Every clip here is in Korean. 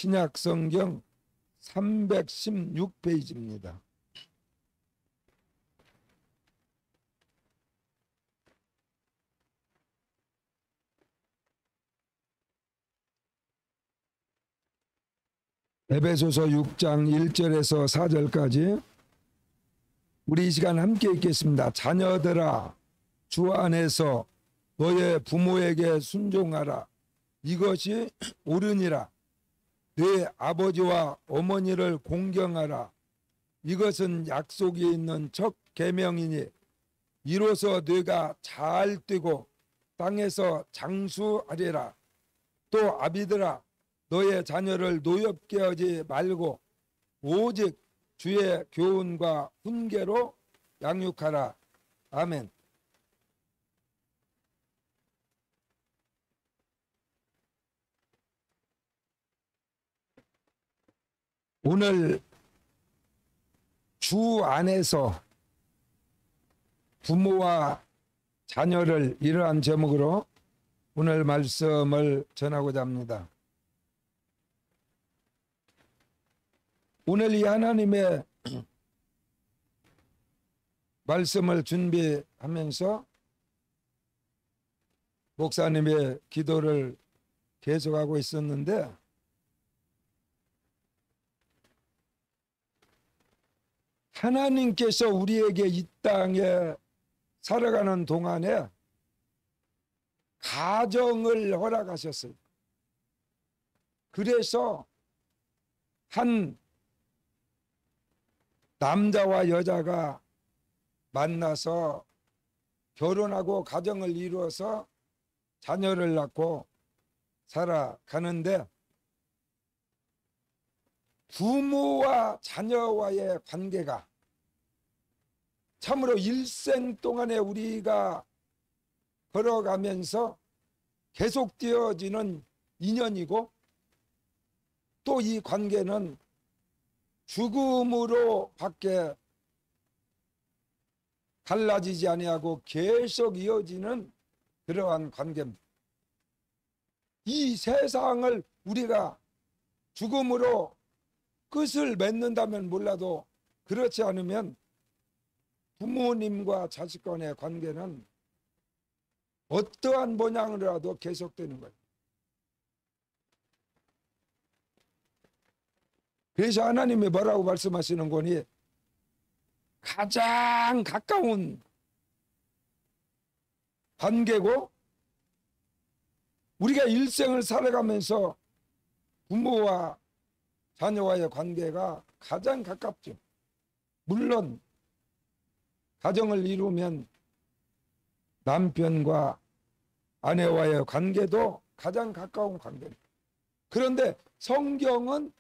신약성경 316페이지입니다. 에베소서 6장 1절에서 4절까지 우리 이 시간 함께 읽겠습니다. 자녀들아, 주 안에서 너의 부모에게 순종하라. 이것이 옳으니라. 네 아버지와 어머니를 공경하라. 이것은 약속이 있는 첫 계명이니 이로써 네가 잘 되고 땅에서 장수하리라. 또 아비들아, 너의 자녀를 노엽게 하지 말고 오직 주의 교훈과 훈계로 양육하라. 아멘. 오늘 주 안에서 부모와 자녀를 이러한 제목으로 오늘 말씀을 전하고자 합니다. 오늘 이 하나님의 말씀을 준비하면서 목사님의 기도를 계속하고 있었는데 하나님께서 우리에게 이 땅에 살아가는 동안에 가정을 허락하셨어요. 그래서 한 남자와 여자가 만나서 결혼하고 가정을 이루어서 자녀를 낳고 살아가는데 부모와 자녀와의 관계가 참으로 일생 동안에 우리가 걸어가면서 계속되어지는 인연이고 또 이 관계는 죽음으로 밖에 갈라지지 아니하고 계속 이어지는 그러한 관계입니다. 이 세상을 우리가 죽음으로 끝을 맺는다면 몰라도 그렇지 않으면 부모님과 자식 간의 관계는 어떠한 모양으로라도 계속되는 거예요. 그래서 하나님이 뭐라고 말씀하시는 거니 가장 가까운 관계고 우리가 일생을 살아가면서 부모와 자녀와의 관계가 가장 가깝죠. 물론 가정을 이루면 남편과 아내와의 관계도 가장 가까운 관계입니다. 그런데 성경은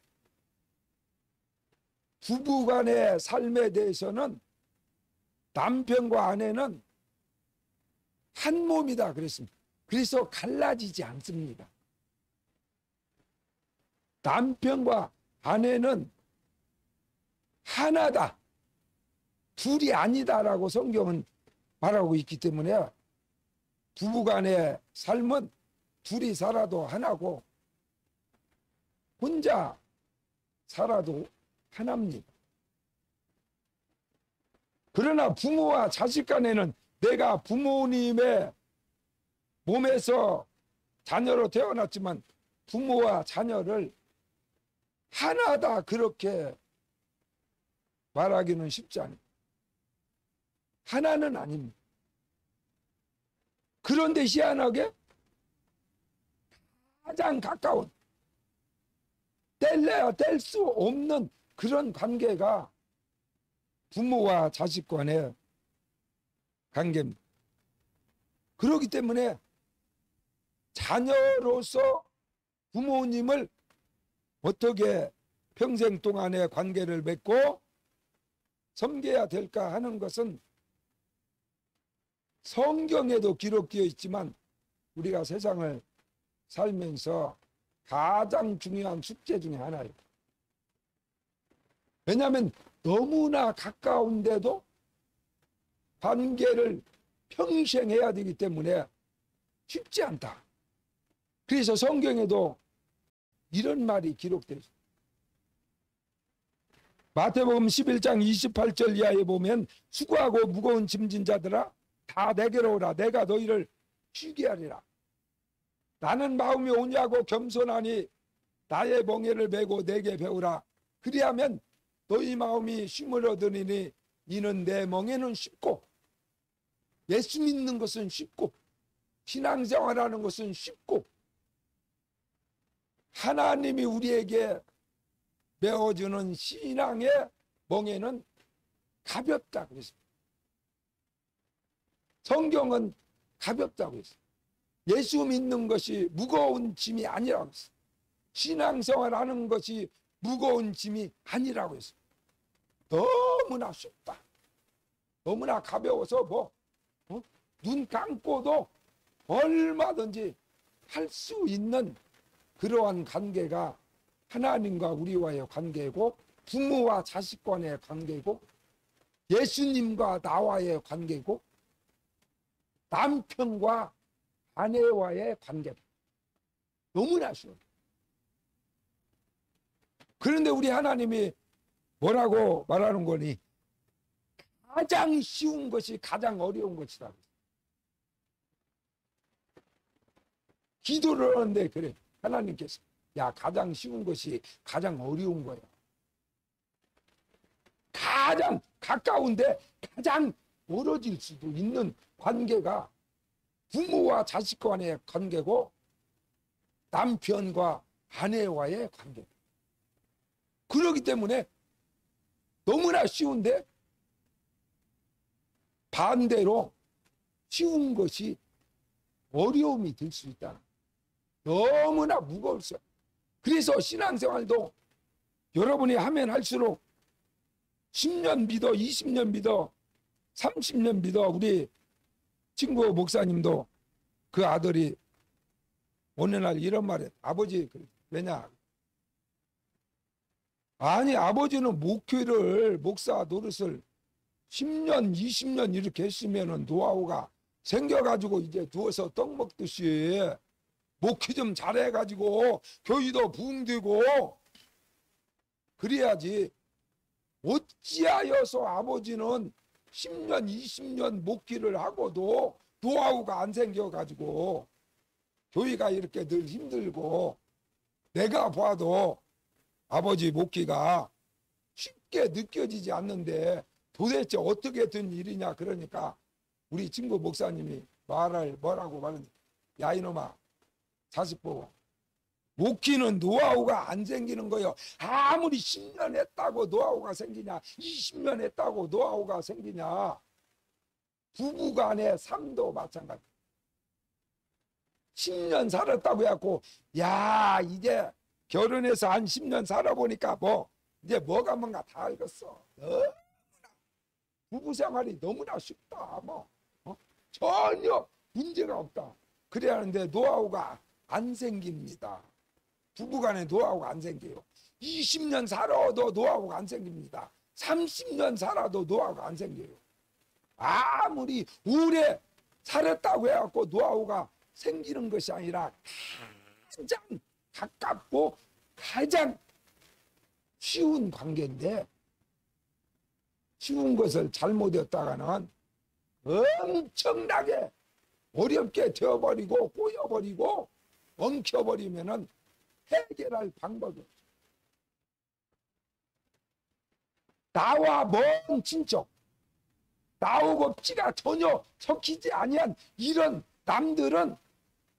부부간의 삶에 대해서는 남편과 아내는 한 몸이다 그랬습니다. 그래서 갈라지지 않습니다. 남편과 아내는 하나다, 둘이 아니다라고 성경은 말하고 있기 때문에 부부간의 삶은 둘이 살아도 하나고 혼자 살아도 하나입니다. 그러나 부모와 자식 간에는 내가 부모님의 몸에서 자녀로 태어났지만 부모와 자녀를 하나다 그렇게 말하기는 쉽지 않아요. 하나는 아닙니다. 그런데 희한하게 가장 가까운 뗄래야 뗄 수 없는 그런 관계가 부모와 자식 간의 관계입니다. 그렇기 때문에 자녀로서 부모님을 어떻게 평생 동안의 관계를 맺고 섬겨야 될까 하는 것은 성경에도 기록되어 있지만 우리가 세상을 살면서 가장 중요한 숙제 중에 하나예요. 왜냐하면 너무나 가까운데도 관계를 평생 해야 되기 때문에 쉽지 않다. 그래서 성경에도 이런 말이 기록되어 있습니다. 마태복음 11장 28절 이하에 보면 수고하고 무거운 짐진 자들아 다 내게로 오라. 내가 너희를 쉬게 하리라. 나는 마음이 온유하고 겸손하니 나의 멍에를 메고 내게 배우라. 그리하면 너희 마음이 쉼을 얻으리니 이는 내 멍에는 쉽고 예수 믿는 것은 쉽고 신앙생활하는 것은 쉽고 하나님이 우리에게 메어주는 신앙의 멍에는 가볍다 그랬습니다. 성경은 가볍다고 했어요. 예수 믿는 것이 무거운 짐이 아니라고 했어요. 신앙생활하는 것이 무거운 짐이 아니라고 했어요. 너무나 쉽다. 너무나 가벼워서 눈 감고도 얼마든지 할 수 있는 그러한 관계가 하나님과 우리와의 관계고 부모와 자식 간의 관계고 예수님과 나와의 관계고 남편과 아내와의 관계. 너무나 쉬워요. 그런데 우리 하나님이 뭐라고 말하는 거니? 가장 쉬운 것이 가장 어려운 것이다. 기도를 하는데 그래 하나님께서 야 가장 쉬운 것이 가장 어려운 거야. 가장 가까운데 가장 멀어질 수도 있는 관계가 부모와 자식 간의 관계고 남편과 아내와의 관계. 그렇기 때문에 너무나 쉬운데 반대로 쉬운 것이 어려움이 될 수 있다. 너무나 무거울 수. 그래서 신앙생활도 여러분이 하면 할수록 10년 믿어, 20년 믿어, 30년 믿어. 우리 친구 목사님도 그 아들이 어느 날 이런 말에 아버지 왜냐? 아니 아버지는 목회를 목사 노릇을 10년, 20년 이렇게 했으면은 노하우가 생겨가지고 이제 누워서 떡 먹듯이 목회 좀 잘해가지고 교회도 부흥되고 그래야지. 어찌하여서 아버지는 10년, 20년 목회를 하고도 노하우가 안 생겨가지고 교회가 이렇게 늘 힘들고 내가 봐도 아버지 목회가 쉽게 느껴지지 않는데 도대체 어떻게 된 일이냐. 그러니까 우리 친구 목사님이 뭐라고 말하는지 야 이놈아 자식 보고 목회는 노하우가 안 생기는 거예요. 아무리 10년 했다고 노하우가 생기냐 20년 했다고 노하우가 생기냐. 부부간의 삶도 마찬가지. 10년 살았다고 해갖고 야 이제 결혼해서 한 10년 살아보니까 이제 뭐가 뭔가 다 알겠어. 너무나 부부 생활이 너무나 쉽다. 전혀 문제가 없다. 그래야 하는데 노하우가 안 생깁니다. 부부간에 노하우가 안 생겨요. 20년 살아도 노하우가 안 생깁니다. 30년 살아도 노하우가 안 생겨요. 아무리 오래 살았다고 해갖고 노하우가 생기는 것이 아니라 가장 가깝고 가장 쉬운 관계인데 쉬운 것을 잘못했다가는 엄청나게 어렵게 되어버리고 꼬여버리고 엉켜버리면은 해결할 방법이 없어. 나와 먼 친척, 나하고 피가 전혀 섞이지 아니한 이런 남들은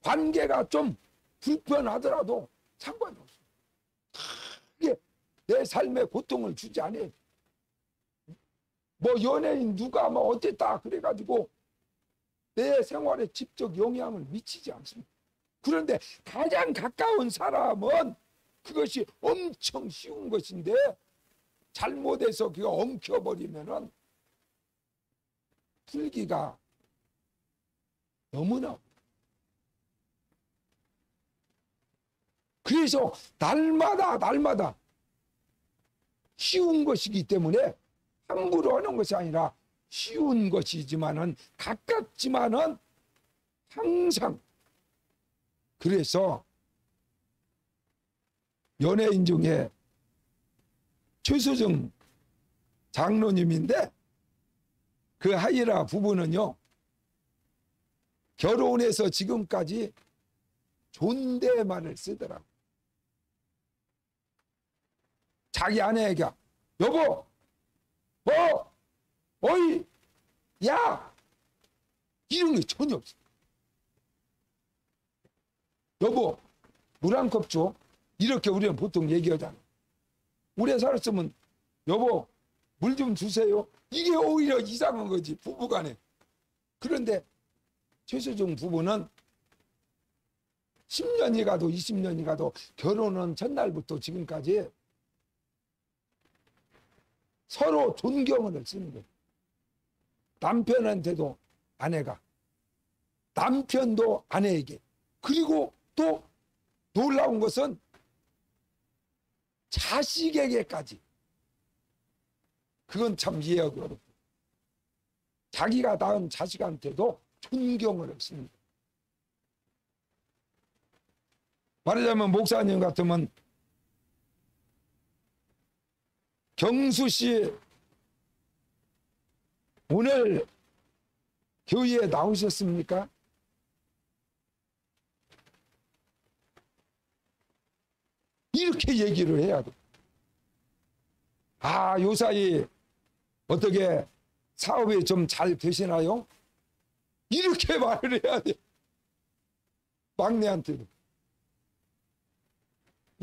관계가 좀 불편하더라도 상관이 없어. 크게 내 삶에 고통을 주지 않아요. 연예인 누가 어땠다 그래가지고 내 생활에 직접 영향을 미치지 않습니다. 그런데 가장 가까운 사람은 그것이 엄청 쉬운 것인데 잘못해서 그가 엉켜버리면은 풀기가 너무나. 그래서 날마다 쉬운 것이기 때문에 함부로 하는 것이 아니라 쉬운 것이지만은 가깝지만은 항상. 그래서 연예인 중에 최수정 장로님인데 그 하이라 부부는요 결혼해서 지금까지 존댓말을 쓰더라고. 자기 아내에게 여보, 뭐, 어이, 야, 이런 게 전혀 없어. 여보, 물 한 컵 줘. 이렇게 우리는 보통 얘기하잖아. 오래 살았으면 여보, 물 좀 주세요. 이게 오히려 이상한 거지, 부부간에. 그런데 최수종 부부는 10년이 가도 20년이 가도 결혼은 첫날부터 지금까지 서로 존경을 쓰는 거예요. 남편한테도 아내가, 남편도 아내에게, 그리고 또 놀라운 것은 자식에게까지. 그건 참 이해하기 어렵고, 자기가 낳은 자식한테도 존경을 했습니다. 말하자면 목사님 같으면 경수 씨 오늘 교회에 나오셨습니까? 이렇게 얘기를 해야 돼. 아, 요사이 어떻게 사업이 좀 잘 되시나요? 이렇게 말을 해야 돼. 막내한테도.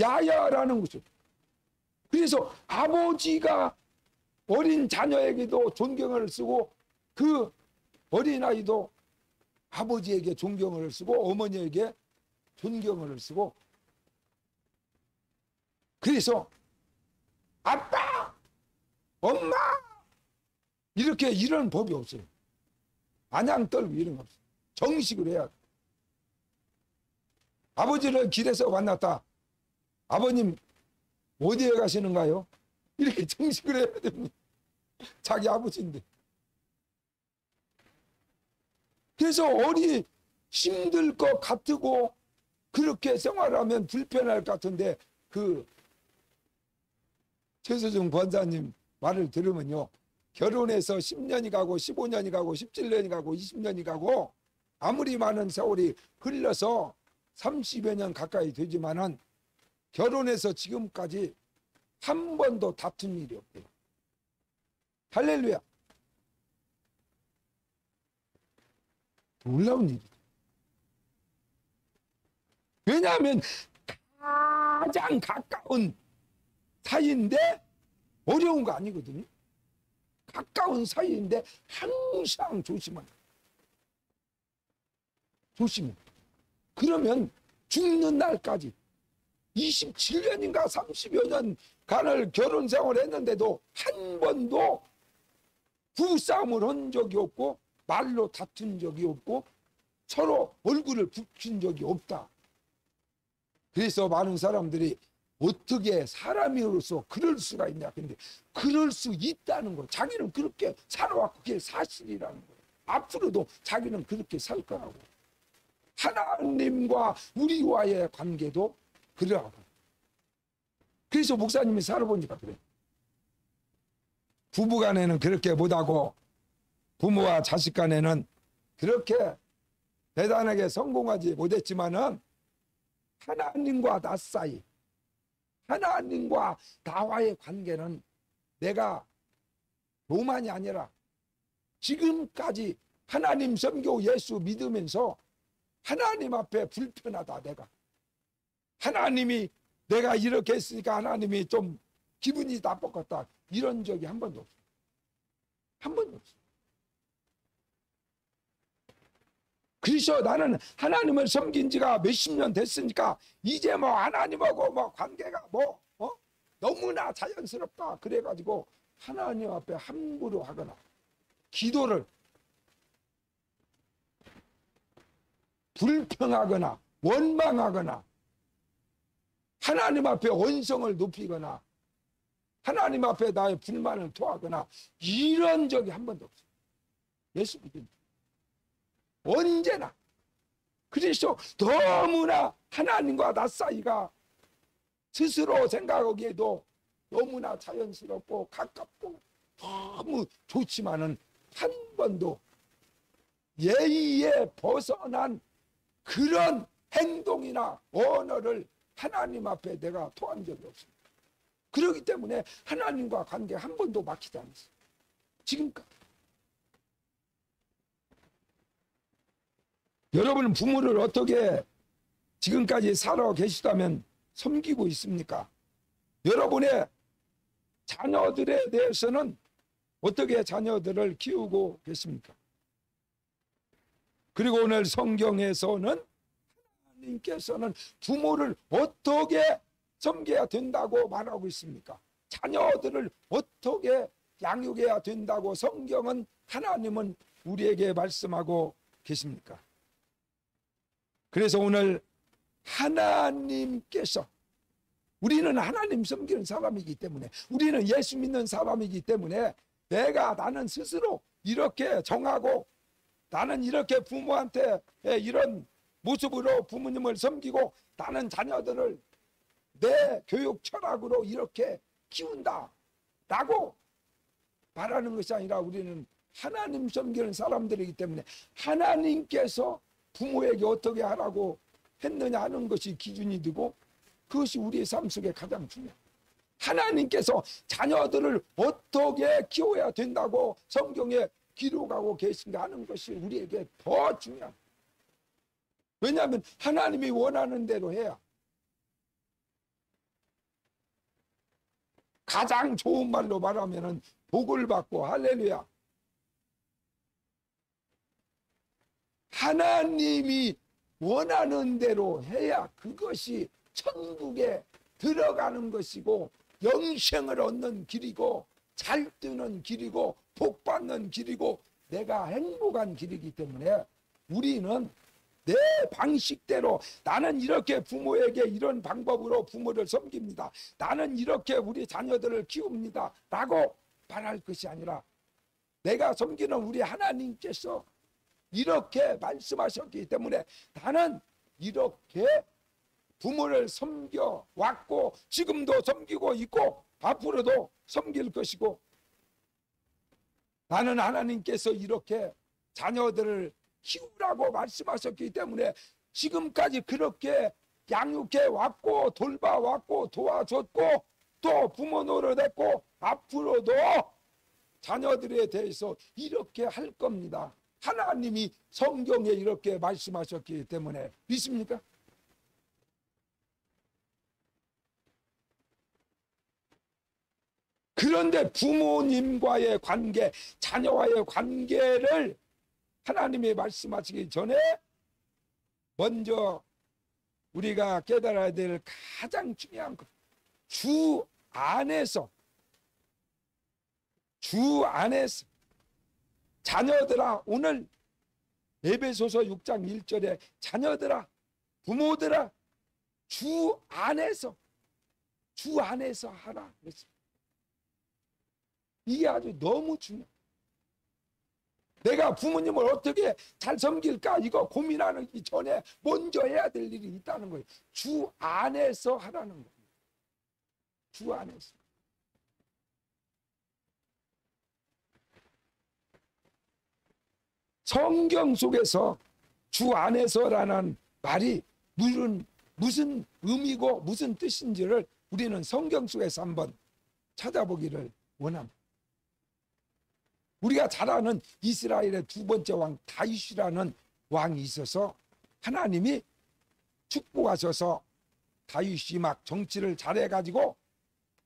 야야라는 거죠. 그래서 아버지가 어린 자녀에게도 존경을 쓰고 그 어린아이도 아버지에게 존경을 쓰고 어머니에게 존경을 쓰고, 그래서 아빠, 엄마 이렇게 이런 법이 없어요. 안양 떨고 이런 거 없어요. 정식으로 해야 돼. 아버지를 길에서 만났다. 아버님 어디에 가시는가요? 이렇게 정식으로 해야 됩니다. 자기 아버지인데. 그래서 어리 힘들 것 같고 그렇게 생활하면 불편할 것 같은데 그 최수중 권사님 말을 들으면요, 결혼해서 10년이 가고 15년이 가고 17년이 가고 20년이 가고 아무리 많은 세월이 흘러서 30여 년 가까이 되지만은 결혼해서 지금까지 한 번도 다툰 일이 없대요. 할렐루야. 놀라운 일이죠. 왜냐하면 가장 가까운 사이인데 어려운 거 아니거든요. 가까운 사이인데 항상 조심하라. 조심해. 그러면 죽는 날까지 27년인가 30여 년간을 결혼 생활을 했는데도 한 번도 부부싸움을 한 적이 없고 말로 다툰 적이 없고 서로 얼굴을 붉힌 적이 없다. 그래서 많은 사람들이 어떻게 사람으로서 그럴 수가 있냐. 근데 그럴 수 있다는 거. 자기는 그렇게 살아왔고 그게 사실이라는 거예요. 앞으로도 자기는 그렇게 살 거라고. 하나님과 우리와의 관계도 그러하고. 그래서 목사님이 살아보니까 그래. 부부간에는 그렇게 못하고 부모와 자식 간에는 그렇게 대단하게 성공하지 못했지만은 하나님과 나 사이, 하나님과 나와의 관계는 내가 교만이 아니라 지금까지 하나님 섬기고 예수 믿으면서 하나님 앞에 불편하다. 내가 하나님이 내가 이렇게 했으니까 하나님이 좀 기분이 나빴겠다 이런 적이 한 번도 없어요. 한 번도 없어요. 그래서 나는 하나님을 섬긴 지가 몇십 년 됐으니까 이제 뭐 하나님하고 뭐 관계가 뭐 너무나 자연스럽다 그래가지고 하나님 앞에 함부로 하거나 기도를 불평하거나 원망하거나 하나님 앞에 언성을 높이거나 하나님 앞에 나의 불만을 토하거나 이런 적이 한 번도 없어요. 예수 믿습니다. 언제나. 그래서 너무나 하나님과 나 사이가 스스로 생각하기에도 너무나 자연스럽고 가깝고 너무 좋지만은 한 번도 예의에 벗어난 그런 행동이나 언어를 하나님 앞에 내가 토한 적이 없습니다. 그렇기 때문에 하나님과 관계 한 번도 막히지 않았어요. 지금까지. 여러분은 부모를 어떻게 지금까지 살아 계시다면 섬기고 있습니까? 여러분의 자녀들에 대해서는 어떻게 자녀들을 키우고 계십니까? 그리고 오늘 성경에서는 하나님께서는 부모를 어떻게 섬겨야 된다고 말하고 있습니까? 자녀들을 어떻게 양육해야 된다고 성경은 하나님은 우리에게 말씀하고 계십니까? 그래서 오늘 하나님께서, 우리는 하나님 섬기는 사람이기 때문에, 우리는 예수 믿는 사람이기 때문에 나는 스스로 이렇게 정하고 나는 이렇게 부모한테 이런 모습으로 부모님을 섬기고 나는 자녀들을 내 교육 철학으로 이렇게 키운다 라고 말하는 것이 아니라 우리는 하나님 섬기는 사람들이기 때문에 하나님께서 부모에게 어떻게 하라고 했느냐 하는 것이 기준이 되고 그것이 우리의 삶 속에 가장 중요해요. 하나님께서 자녀들을 어떻게 키워야 된다고 성경에 기록하고 계신가 하는 것이 우리에게 더 중요합니다. 왜냐하면 하나님이 원하는 대로 해야 가장 좋은 말로 말하면 복을 받고 할렐루야. 하나님이 원하는 대로 해야 그것이 천국에 들어가는 것이고 영생을 얻는 길이고 잘 뜨는 길이고 복 받는 길이고 내가 행복한 길이기 때문에 우리는 내 방식대로 나는 이렇게 부모에게 이런 방법으로 부모를 섬깁니다. 나는 이렇게 우리 자녀들을 키웁니다. 라고 말할 것이 아니라 내가 섬기는 우리 하나님께서 이렇게 말씀하셨기 때문에 나는 이렇게 부모를 섬겨왔고 지금도 섬기고 있고 앞으로도 섬길 것이고 나는 하나님께서 이렇게 자녀들을 키우라고 말씀하셨기 때문에 지금까지 그렇게 양육해 왔고 돌봐왔고 도와줬고 또 부모 노릇했고 앞으로도 자녀들에 대해서 이렇게 할 겁니다. 하나님이 성경에 이렇게 말씀하셨기 때문에 믿습니까? 그런데 부모님과의 관계, 자녀와의 관계를 하나님이 말씀하시기 전에 먼저 우리가 깨달아야 될 가장 중요한 것, 주 안에서 자녀들아, 오늘 에베소서 6장 1절에 자녀들아, 부모들아, 주 안에서 하라 그랬습니다. 이게 아주 너무 중요해요. 내가 부모님을 어떻게 잘 섬길까 이거 고민하기 전에 먼저 해야 될 일이 있다는 거예요. 주 안에서 하라는 거예요. 주 안에서. 성경 속에서 주 안에서라는 말이 무슨 의미고 무슨 뜻인지를 우리는 성경 속에서 한번 찾아보기를 원합니다. 우리가 잘 아는 이스라엘의 두 번째 왕 다윗이라는 왕이 있어서 하나님이 축복하셔서 다윗이 막 정치를 잘해가지고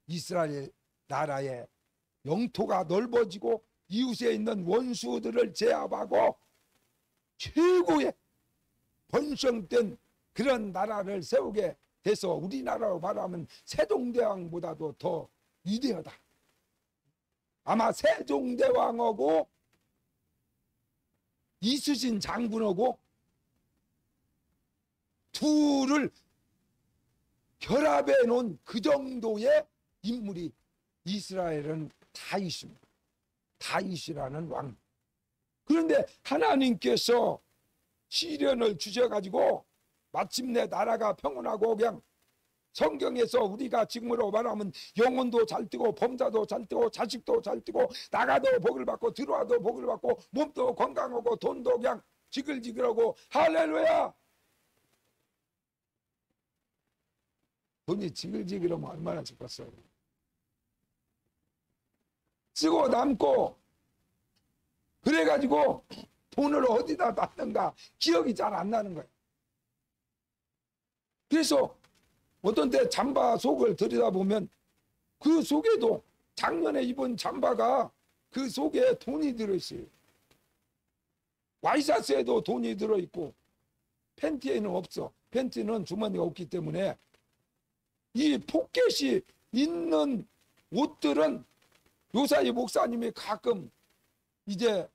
이스라엘 나라의 영토가 넓어지고 이웃에 있는 원수들을 제압하고 최고의 번성된 그런 나라를 세우게 돼서 우리나라로 말하면 세종대왕보다도 더 위대하다. 아마 세종대왕하고 이순신 장군하고 둘을 결합해 놓은 그 정도의 인물이 이스라엘은 다윗입니다. 다윗이라는 왕. 그런데 하나님께서 시련을 주셔가지고 마침내 나라가 평온하고 그냥 성경에서 우리가 지금으로 말하면 영혼도 잘 뜨고 범사도 잘 뜨고 자식도 잘 뜨고 나가도 복을 받고 들어와도 복을 받고 몸도 건강하고 돈도 그냥 지글지글하고 할렐루야. 돈이 지글지글하면 얼마나 좋겠어요. 쓰고 남고 그래가지고 돈을 어디다 놨는가 기억이 잘 안 나는 거예요. 그래서 어떤 때 잠바 속을 들여다보면 그 속에도 작년에 입은 잠바가 그 속에 돈이 들어있어요. 와이셔츠에도 돈이 들어있고 팬티에는 없어. 팬티는 주머니가 없기 때문에 이 포켓이 있는 옷들은 요사이 목사님이 가끔 이제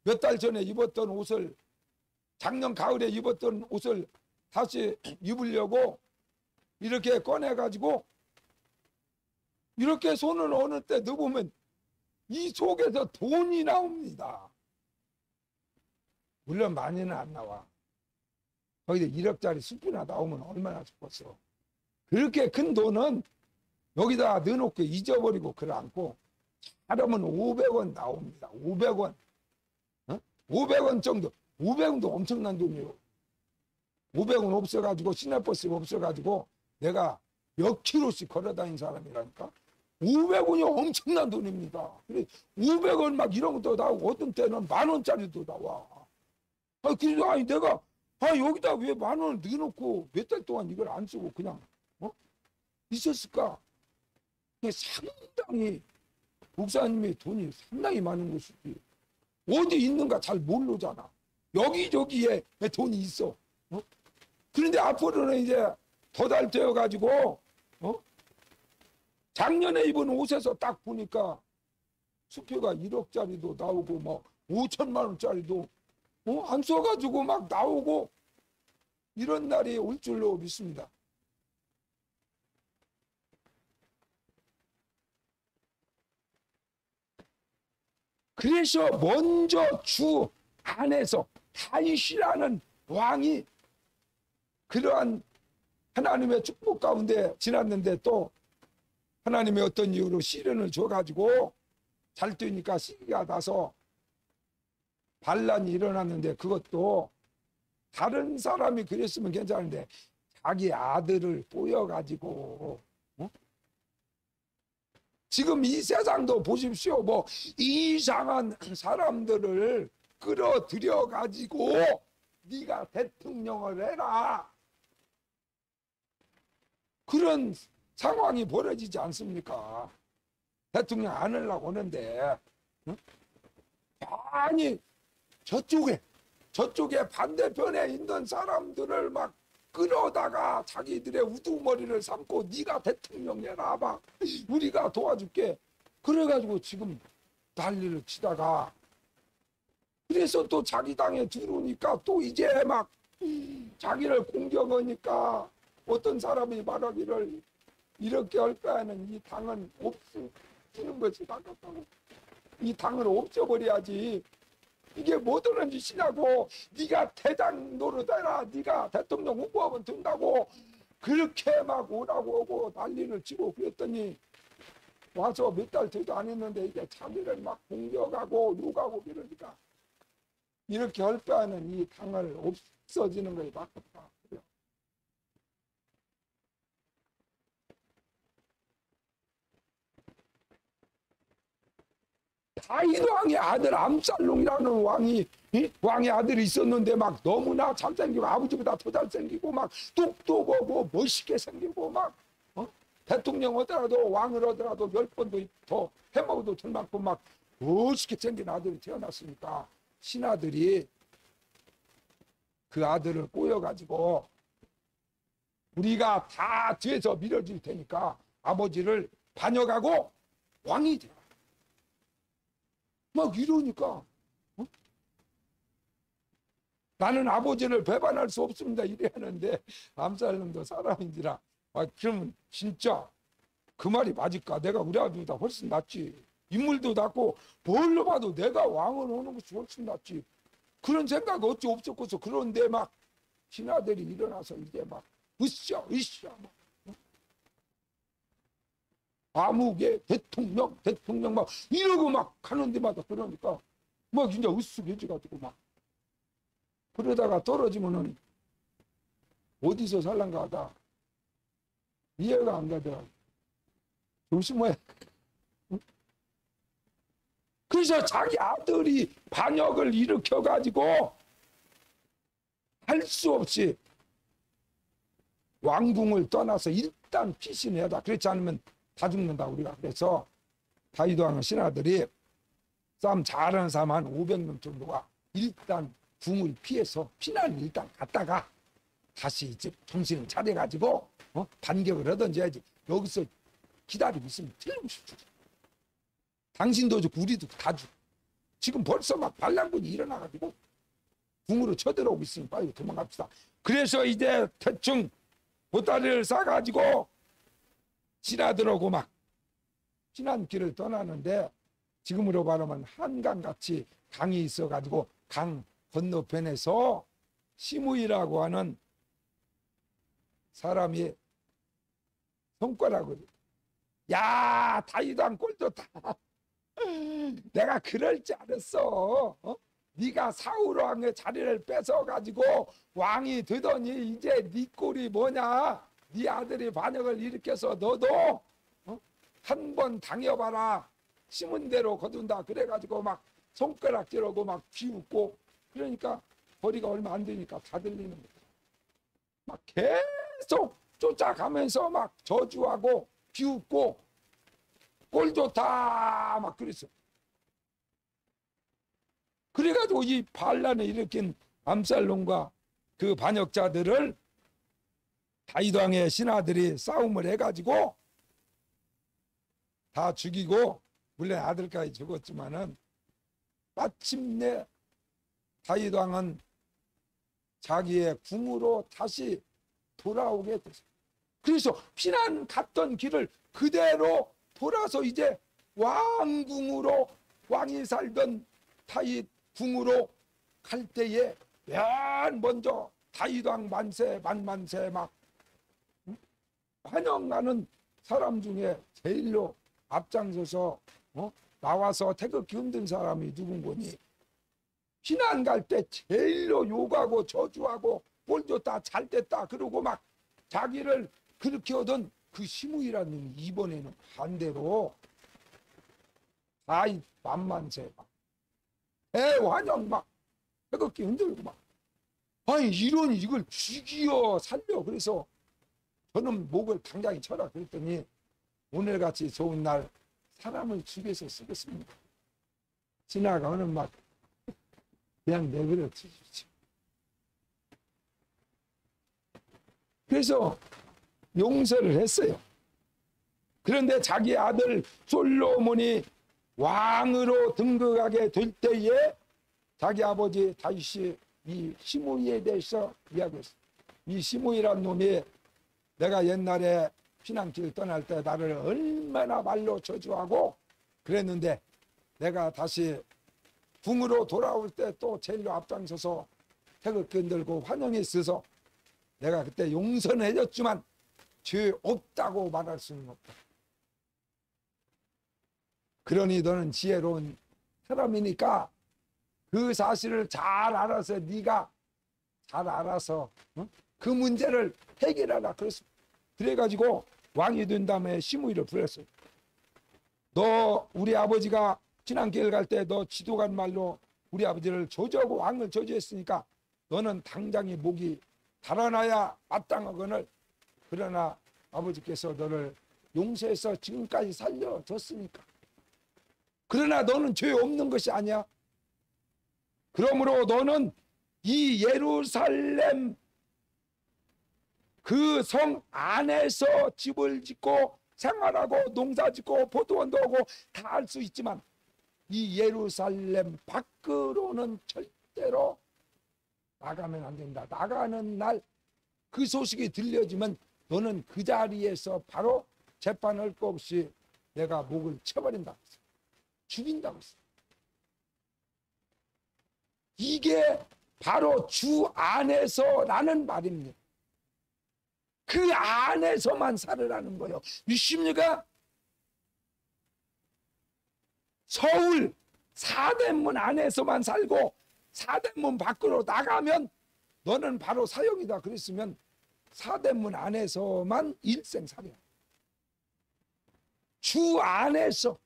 몇 달 전에 입었던 옷을 작년 가을에 입었던 옷을 다시 입으려고 이렇게 꺼내가지고 이렇게 손을 어느 때 넣어보면 이 속에서 돈이 나옵니다. 물론 많이는 안 나와. 거기서 1억짜리 숲이나 나오면 얼마나 좋겠어. 그렇게 큰 돈은 여기다 넣어놓고 잊어버리고 그래 않고 잘하면 500원 나옵니다. 500원. 500원 정도. 500원도 엄청난 돈이에요. 500원 없어가지고 시내버스가 없어가지고 내가 몇 킬로씩 걸어다닌 사람이라니까. 500원이 엄청난 돈입니다. 그래 500원 막 이런 것도 나오고 어떤 때는 10,000원짜리도 나와. 그래서 아니 내가 여기다 왜 10,000원을 넣어놓고 몇 달 동안 이걸 안 쓰고 그냥 있었을까? 상당히 목사님의 돈이 상당히 많은 것이지. 어디 있는가 잘 모르잖아. 여기저기에 돈이 있어. 그런데 앞으로는 이제 도달되어 가지고 작년에 입은 옷에서 딱 보니까 수표가 1억짜리도 나오고 뭐 5천만 원짜리도 안 써가지고 막 나오고 이런 날이 올 줄로 믿습니다. 그래서 먼저 주 안에서 다윗이라는 왕이 그러한 하나님의 축복 가운데 지났는데 또 하나님의 어떤 이유로 시련을 줘가지고 잘 되니까 시기가 나서 반란이 일어났는데 그것도 다른 사람이 그랬으면 괜찮은데 자기 아들을 꼬여가지고 지금 이 세상도 보십시오. 뭐 이상한 사람들을 끌어들여 가지고 네가 대통령을 해라. 그런 상황이 벌어지지 않습니까? 대통령 안 하려고 하는데 아니 저쪽에 반대편에 있는 사람들을 막 끌어다가 자기들의 우두머리를 삼고 네가 대통령 해라. 막 우리가 도와줄게. 그래가지고 지금 난리를 치다가 그래서 또 자기 당에 들어오니까 또 이제 막 자기를 공격하니까 어떤 사람이 말하기를 이렇게 할 바에는 이 당은 없애는 것이 낫겠다고. 이 당을 없애버려야지. 이게 뭐 하는 짓이냐고. 네가 대장 노릇해라. 네가 대통령 후보하면 된다고. 그렇게 막 오라고 하고 난리를 치고 그랬더니 와서 몇 달 되도 안 했는데 이게 자기를 막 공격하고 욕하고 이러니까 이렇게 할 바에는 이 당을 없어지는 것이 낫겠다. 다윗 왕의 아들 암살롱이라는 왕의 아들이 있었는데 막 너무나 잘생기고 아버지보다 더 잘생기고 막 똑똑하고 멋있게 생기고 막 대통령 하더라도 왕을 하더라도 10번도 더 해먹어도 될 만큼 막 멋있게 생긴 아들이 태어났으니까 신하들이 그 아들을 꼬여가지고 우리가 다 뒤에서 밀어줄 테니까 아버지를 반역하고 왕이 되라. 막 이러니까 나는 아버지를 배반할 수 없습니다 이래 하는데 암살놈도 사람인지라 그러면 진짜 그 말이 맞을까? 내가 우리 아버지보다 훨씬 낫지. 인물도 낫고 뭘로 봐도 내가 왕을 하는 것이 훨씬 낫지. 그런 생각 어찌 없었고서 그런데 막 신하들이 일어나서 이제 막 으쌰 막 아무개 대통령 막 이러고 막 하는 데마다 그러니까 막 진짜 으쓱해져가지고 막 그러다가 떨어지면은 어디서 살란가 하다 이해가 안 가더라고. 조심해. 그래서 자기 아들이 반역을 일으켜가지고 할 수 없이 왕궁을 떠나서 일단 피신해다. 그렇지 않으면 다 죽는다 우리가. 그래서 다윗 왕의 신하들이 싸움 잘하는 사람 한 500명 정도가 일단 궁을 피해서 피난을 일단 갔다가 다시 이제 정신을 차려가지고 반격을 하든지 해야지. 여기서 기다리고 있으면 틀림없이 죽어. 당신도 죽고 우리도 다 죽어. 지금 벌써 막 반란군이 일어나가지고 궁으로 쳐들어오고 있으니 빨리 도망갑시다. 그래서 이제 대충 보따리를 싸가지고 신하들하고 막 피난길을 떠나는데 지금으로 말하면 한강같이 강이 있어가지고 강 건너편에서 시므이라고 하는 사람이 손가락을 야 다윗 왕 꼴 좋다. 내가 그럴 줄 알았어. 네가 사울 왕의 자리를 뺏어가지고 왕이 되더니 이제 네 꼴이 뭐냐. 네 아들이 반역을 일으켜서 너도 한 번 당해봐라. 심은 대로 거둔다. 그래가지고 막 손가락질하고 막 비웃고 그러니까 거리가 얼마 안 되니까 다 들리는 거야. 막 계속 쫓아가면서 막 저주하고 비웃고 꼴 좋다 막 그랬어. 그래가지고 이 반란을 일으킨 암살론과 그 반역자들을 다윗 왕의 신하들이 싸움을 해가지고 다 죽이고 물론 아들까지 죽었지만은 마침내 다윗 왕은 자기의 궁으로 다시 돌아오게 됐어요. 그래서 피난 갔던 길을 그대로 돌아서 이제 왕궁으로 왕이 살던 다윗 궁으로 갈 때에 맨 먼저 다윗 왕 만세 만만세 막 환영하는 사람 중에 제일로 앞장서서 나와서 태극기 흔든 사람이 누군거니? 피난 갈 때 제일로 욕하고 저주하고 꼴 좋다 잘 됐다 그러고 막 자기를 그렇게 하던 그 시므이라는 놈이 이번에는 반대로 다윗 만만세 막 대환영 막 태극기 흔들고 막 아니 이러니 이걸 죽여 살려. 그래서 저는 목을 당장히 쳐라 그랬더니 오늘같이 좋은 날 사람을 죽여서 쓰겠습니다. 지나가면 막 그냥 내버려 두십시오. 그래서 용서를 했어요. 그런데 자기 아들 솔로몬이 왕으로 등극하게 될 때에 자기 아버지 다윗이 이 시므이에 대해서 이야기했어요. 이 시므이란 놈이 내가 옛날에 피난길 떠날 때 나를 얼마나 말로 저주하고 그랬는데 내가 다시 궁으로 돌아올 때 또 제일로 앞장서서 태극기 흔들고 환영했어서 내가 그때 용서는 해줬지만 죄 없다고 말할 수는 없다. 그러니 너는 지혜로운 사람이니까 그 사실을 잘 알아서 네가 잘 알아서 그 문제를 해결하라. 그래가지고 왕이 된 다음에 시므이를 불렀어요. 너 우리 아버지가 지난길 갈 때 너 지도간 말로 우리 아버지를 저주하고 왕을 저주했으니까 너는 당장에 목이 달아나야 마땅하거늘. 그러나 아버지께서 너를 용서해서 지금까지 살려줬으니까. 그러나 너는 죄 없는 것이 아니야. 그러므로 너는 이 예루살렘 그 성 안에서 집을 짓고 생활하고 농사짓고 포도원도 하고 다 할 수 있지만 이 예루살렘 밖으로는 절대로 나가면 안 된다. 나가는 날 그 소식이 들려지면 너는 그 자리에서 바로 재판할 거 없이 내가 목을 쳐버린다고 했어. 죽인다고 했어. 이게 바로 주 안에서라는 말입니다. 그 안에서만 살으라는 거예요. 믿습니까? 서울 사대문 안에서만 살고 사대문 밖으로 나가면 너는 바로 사형이다 그랬으면 사대문 안에서만 일생살이야. 주 안에서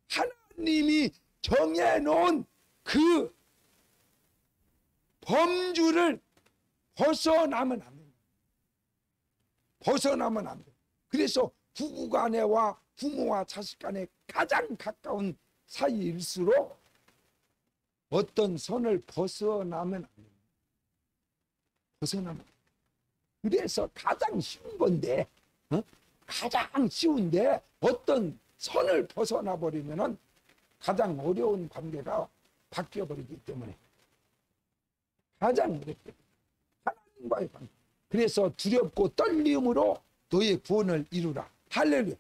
하나님이 정해놓은 그 범주를 벗어나면 안 된다. 벗어나면 안 돼. 그래서 부부간에와 부모와 자식 간에 가장 가까운 사이일수록 어떤 선을 벗어나면 안 됩니다. 벗어나면. 그래서 가장 쉬운 건데, 가장 쉬운데 어떤 선을 벗어나 버리면은 가장 어려운 관계가 바뀌어 버리기 때문에 가장 어렵게 하나님과의 관계. 그래서 두렵고 떨림으로 너의 구원을 이루라. 할렐루야.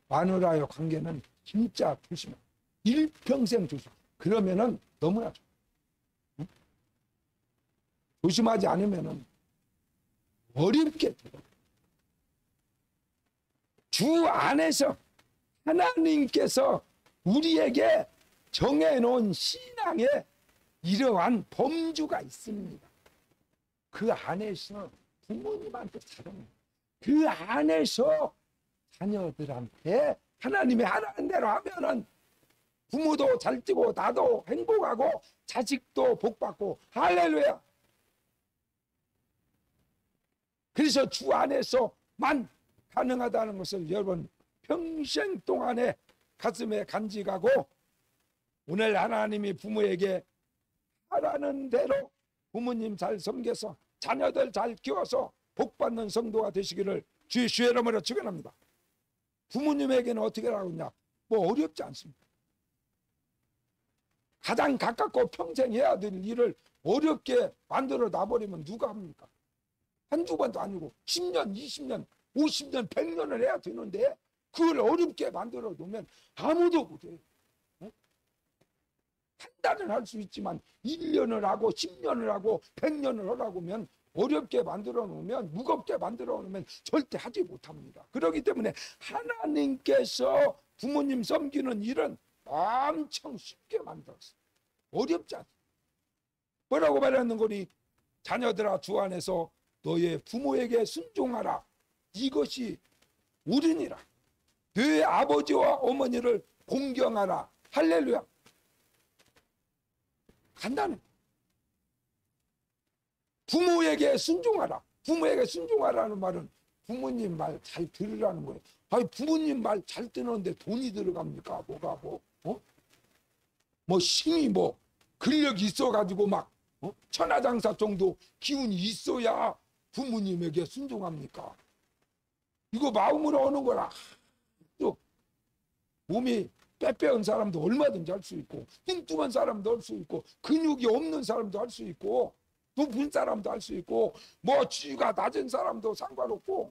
마누라의 관계는 진짜 조심해. 일평생 조심. 그러면은 너무나 좋아. 응? 조심하지 않으면은 어렵게 되고. 주 안에서 하나님께서 우리에게 정해놓은 신앙에 이러한 범주가 있습니다. 그 안에서 부모님한테 잘하는, 그 안에서 자녀들한테 하나님의 하라는 대로 하면은 부모도 잘 뛰고 나도 행복하고 자식도 복받고 할렐루야. 그래서 주 안에서만 가능하다는 것을 여러분 평생 동안에 가슴에 간직하고 오늘 하나님이 부모에게 하라는 대로 부모님 잘 섬겨서 자녀들 잘 키워서 복받는 성도가 되시기를 주의 이름으로 축원합니다. 부모님에게는 어떻게 하라고 했냐? 뭐 어렵지 않습니다. 가장 가깝고 평생 해야 될 일을 어렵게 만들어 놔버리면 누가 합니까? 한두 번도 아니고 10년, 20년, 50년, 100년을 해야 되는데 그걸 어렵게 만들어 놓으면 아무도 못해요. 한 달은 할 수 있지만 1년을 하고 10년을 하고 100년을 하라고 하면 어렵게 만들어 놓으면, 무겁게 만들어 놓으면 절대 하지 못합니다. 그렇기 때문에 하나님께서 부모님 섬기는 일은 엄청 쉽게 만들었어요. 어렵지 않아요. 뭐라고 말하는 거니? 자녀들아, 주 안에서 너의 부모에게 순종하라. 이것이 옳으니라. 너의 아버지와 어머니를 공경하라. 할렐루야. 간단해. 부모에게 순종하라. 부모에게 순종하라는 말은 부모님 말 잘 들으라는 거예요. 아니, 부모님 말 잘 듣는데 돈이 들어갑니까? 뭐가 뭐 힘이 뭐 근력이 있어가지고 막 천하장사 정도 기운이 있어야 부모님에게 순종합니까? 이거 마음으로 하는 거라. 또 몸이 빼빼한 사람도 얼마든지 할 수 있고, 뚱뚱한 사람도 할 수 있고, 근육이 없는 사람도 할 수 있고, 높은 사람도 할 수 있고, 뭐 지위가 낮은 사람도 상관없고,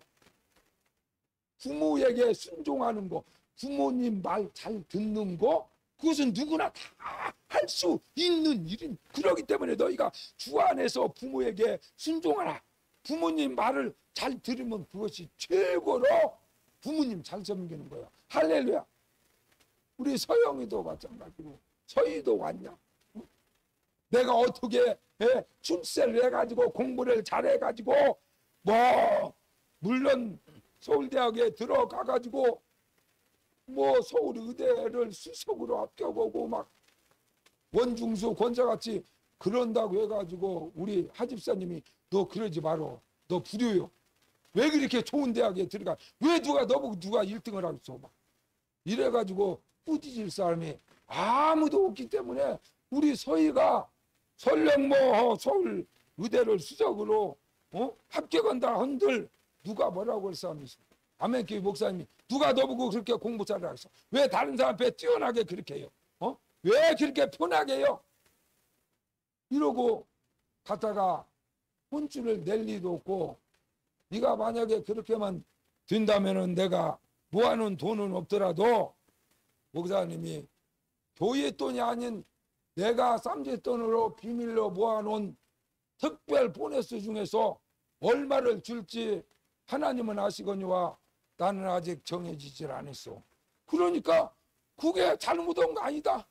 부모에게 순종하는 거, 부모님 말 잘 듣는 거, 그것은 누구나 다 할 수 있는 일인. 그렇기 때문에 너희가 주 안에서 부모에게 순종하라. 부모님 말을 잘 들으면 그것이 최고로 부모님 잘 섬기는 거야. 할렐루야. 우리 서영이도 마찬가지고, 서희도 왔냐? 내가 어떻게 출세를 해가지고 공부를 잘해가지고 뭐 물론 서울대학에 들어가가지고 뭐 서울의대를 수석으로 합격하고 막 원중수 권사같이 그런다고 해가지고 우리 하집사님이 너 그러지 마라. 너 부려요. 왜 그렇게 좋은 대학에 들어가? 왜 누가 너보고 누가 1등을 하겠어? 막 이래가지고 꾸짖을 사람이 아무도 없기 때문에 우리 서희가 설령 뭐 서울 의대를 수석으로 합격한다 한들 누가 뭐라고 할 사람이 있어? 아멘교회 목사님이 누가 너보고 그렇게 공부 잘하라 했어? 왜 다른 사람 배 뛰어나게 그렇게 해요? 왜 그렇게 편하게 해요? 이러고 갔다가 혼쭐을 낼 리도 없고, 네가 만약에 그렇게만 된다면은 내가 모아놓은 돈은 없더라도 목사님이 교회 돈이 아닌 내가 쌈짓돈으로 비밀로 모아놓은 특별 보너스 중에서 얼마를 줄지 하나님은 아시거니와 나는 아직 정해지질 않았어. 그러니까 그게 잘못한 거 아니다.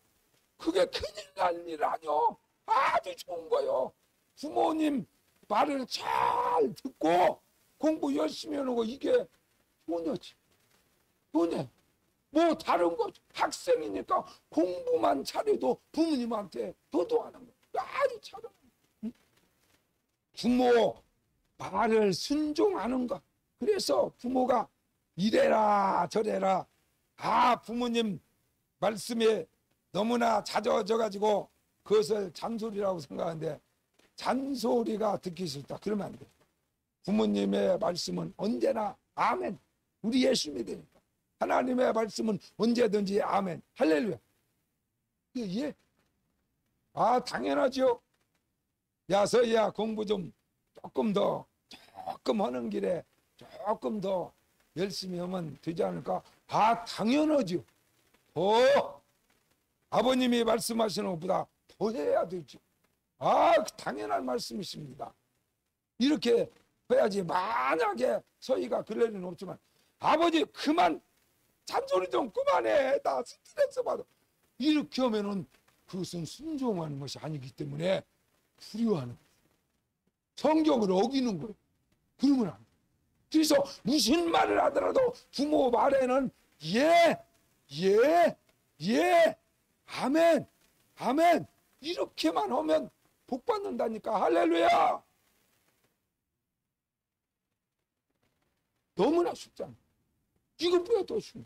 그게 큰일 날 일 아니요. 아주 좋은 거요. 부모님 말을 잘 듣고 공부 열심히 하는 거 이게 효녀지. 효녀. 뭐 다른 거 학생이니까 공부만 잘해도 부모님한테 도도하는 거 아주 잘하는 거. 부모 말을 순종하는 거. 그래서 부모가 이래라 저래라 부모님 말씀에 너무나 잦아져 가지고 그것을 잔소리라고 생각하는데 잔소리가 듣기 싫다 그러면 안 돼. 부모님의 말씀은 언제나 아멘. 우리 예수 믿으니까 하나님의 말씀은 언제든지 아멘. 할렐루야. 예. 당연하죠. 야 서희야 공부 좀 조금 하는 길에 조금 더 열심히 하면 되지 않을까? 당연하죠. 아버님이 말씀하시는 것보다 더 해야 되죠. 당연한 말씀이십니다. 이렇게 해야지. 만약에 서희가 그럴 일은 없지만 아버지 그만 잔소리 좀 그만해. 나 스트레스 받아. 이렇게 하면은 그것은 순종하는 것이 아니기 때문에 불효하는 거예요. 성경을 어기는 거예요. 그러면 안 돼. 그래서 무슨 말을 하더라도 부모 말에는 예, 아멘, 아멘 이렇게만 하면 복 받는다니까. 할렐루야. 너무나 쉽잖아. 이것보다 더 쉬워.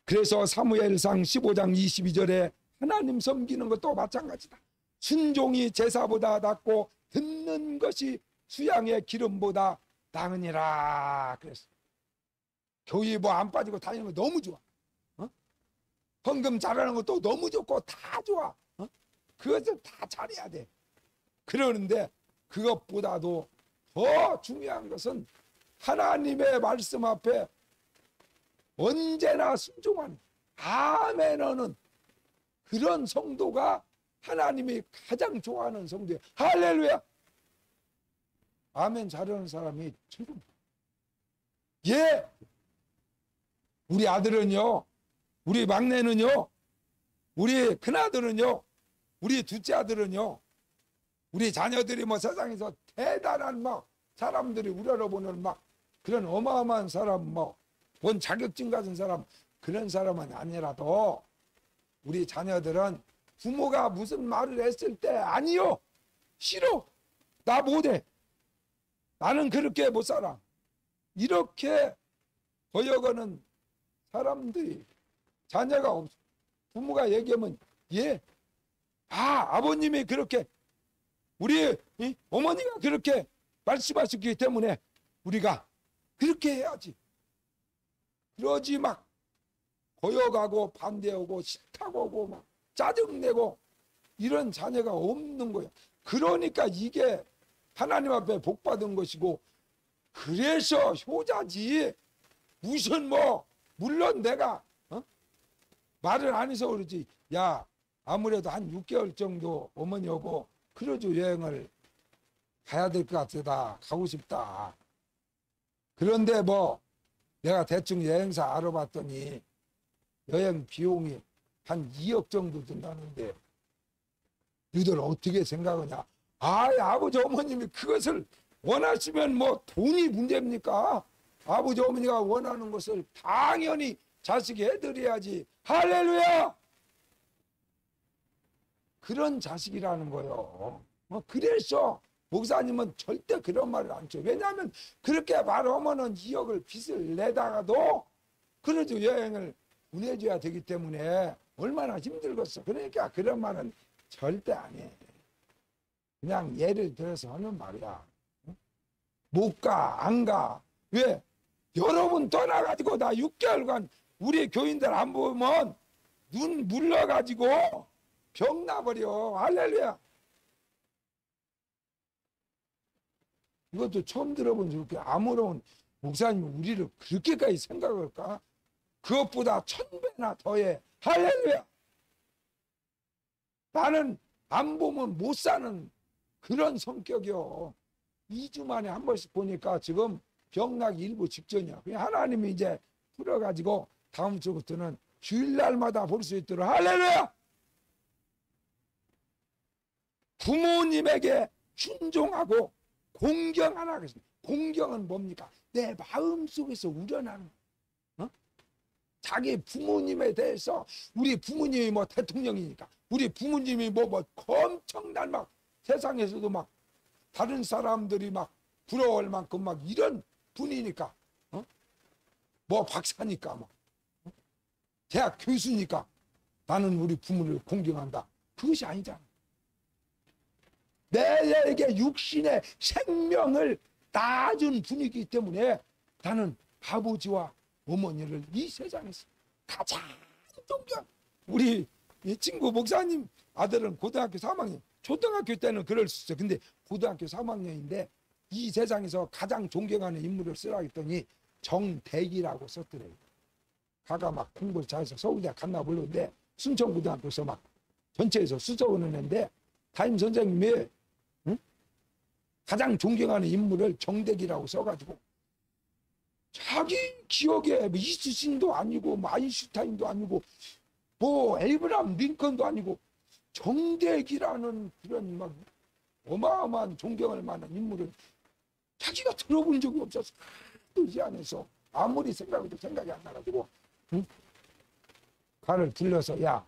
그래서 사무엘상 15장 22절에 하나님 섬기는 것도 마찬가지다. 순종이 제사보다 낫고 듣는 것이 수양의 기름보다 나으니라. 그랬어. 교회 뭐 안 빠지고 다니는 거 너무 좋아. 헌금 잘하는 것도 너무 좋고 다 좋아. 그것을 다 잘해야 돼. 그러는데 그것보다도 더 중요한 것은 하나님의 말씀 앞에 언제나 순종하는 아멘하는 그런 성도가 하나님이 가장 좋아하는 성도예요. 할렐루야. 아멘 잘하는 사람이 최고. 예. 우리 아들은요, 우리 막내는요, 우리 큰아들은요, 우리 둘째 아들은요, 우리 자녀들이 뭐 세상에서 대단한 막 사람들이 우러러보는 막 그런 어마어마한 사람, 뭐 본 자격증 가진 사람, 그런 사람은 아니라도 우리 자녀들은 부모가 무슨 말을 했을 때 아니요, 싫어, 나 못해, 나는 그렇게 못 살아, 이렇게 거여가는 사람들이 자녀가 없어. 부모가 얘기하면 예, 아버님이 그렇게 우리 어머니가 그렇게 말씀하셨기 때문에 우리가 그렇게 해야지. 그러지 막 거여가고 반대하고 싫다고 하고 막 짜증내고 이런 자녀가 없는 거야. 그러니까 이게 하나님 앞에 복 받은 것이고, 그래서 효자지. 무슨 뭐 물론 내가 말을 안 해서 그러지. 야, 아무래도 한 6개월 정도 어머니하고 크루즈 여행을 가야 될 것 같다. 가고 싶다. 그런데 뭐 내가 대충 여행사 알아봤더니 여행 비용이 한 2억 정도 든다는데 너희들 어떻게 생각하냐? 아버지 어머님이 그것을 원하시면 뭐 돈이 문제입니까? 아버지 어머니가 원하는 것을 당연히 자식이 해드려야지. 할렐루야. 그런 자식이라는 거요. 그래서 목사님은 절대 그런 말을 안 쳐. 왜냐하면 그렇게 말하면은 2억을 빚을 내다가도 그래도 여행을 보내줘야 되기 때문에 얼마나 힘들겠어. 그러니까 그런 말은 절대 안 해. 그냥 예를 들어서 하는 말이야. 못 가, 안 가. 왜? 여러분 떠나가지고 나 6개월간 우리 교인들 안 보면 눈 물러가지고 병 나버려. 할렐루야. 이것도 처음 들어본 저렇게 아무런 목사님이 우리를 그렇게까지 생각할까? 그것보다 1000배나 더해. 할렐루야. 나는 안 보면 못 사는 그런 성격이요. 2주 만에 한 번씩 보니까 지금 병나기 일부 직전이야. 그냥 하나님이 이제 풀어가지고 다음 주부터는 주일날마다 볼 수 있도록 할렐루야! 부모님에게 순종하고 공경하라 그랬습니다. 공경은 뭡니까? 내 마음속에서 우러나는 자기 부모님에 대해서, 우리 부모님이 뭐 대통령이니까, 우리 부모님이 뭐 엄청난 막 세상에서도 막 다른 사람들이 막 부러워할 만큼 막 이런 분이니까, 뭐 박사니까, 뭐 대학 교수니까 나는 우리 부모를 공경한다. 그것이 아니잖아. 내게 육신의 생명을 낳아준 분이기 때문에 나는 아버지와 어머니를 이 세상에서 가장 존경. 우리 이 친구 목사님 아들은 고등학교 3학년, 초등학교 때는 그럴 수 있어. 근데 고등학교 3학년인데 이 세상에서 가장 존경하는 인물을 쓰라 했더니 정대기라고 썼더래요. 가가 막 공부를 잘해서 서울대 갔나 모르는데 순천고등학교에서 막 전체에서 수석하는 애인데 담임 선생님이 가장 존경하는 인물을 정대기라고 써가지고 자기 기억에 뭐 이수신도 아니고 뭐 아인슈타인도 아니고 뭐 에이브람 링컨도 아니고 정대기라는 그런 막 어마어마한 존경할 만한 인물을 자기가 들어본 적이 없어서 이 안에서 아무리 생각해도 생각이 안 나가지고 가를 불러서 야,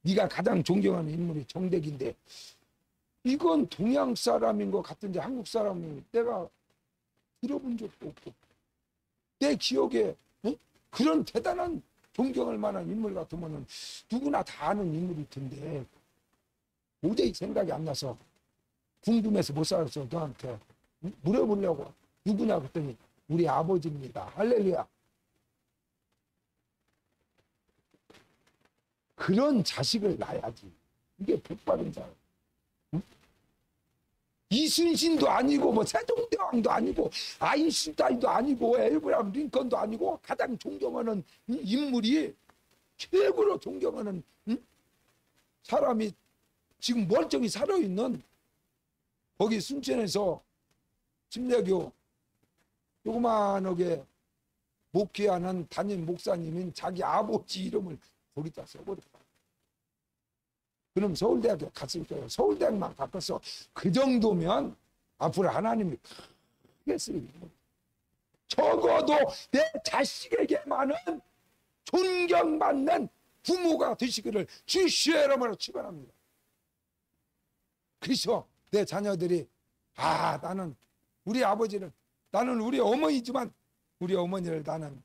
네가 가장 존경하는 인물이 정대기인데 이건 동양 사람인 것 같은데 한국 사람이 내가 들어본 적도 없고 내 기억에 그런 대단한 존경할 만한 인물 같으면 누구나 다 아는 인물일 텐데 도저히 생각이 안 나서 궁금해서 못 살아서 너한테 물어보려고. 누구냐 그랬더니 우리 아버지입니다. 할렐루야. 그런 자식을 낳아야지. 이게 복받은 자예요. 이순신도 아니고 뭐 세종대왕도 아니고 아인슈타인도 아니고 에이브람 링컨도 아니고 가장 존경하는 인물이, 최고로 존경하는 사람이 지금 멀쩡히 살아있는 거기 순천에서 침례교 조그만하게 목회하는 담임 목사님인 자기 아버지 이름을 거기다 써버렸다. 그럼 서울대학교 갔을 거예요. 서울대학만 바꿔서 그 정도면 앞으로 하나님이 크게 쓰는 거예요. 적어도 내 자식에게만은 존경받는 부모가 되시기를 주시의 이름으로 축원합니다. 그래서 내 자녀들이 나는 우리 아버지를, 나는 우리 어머니지만 우리 어머니를 나는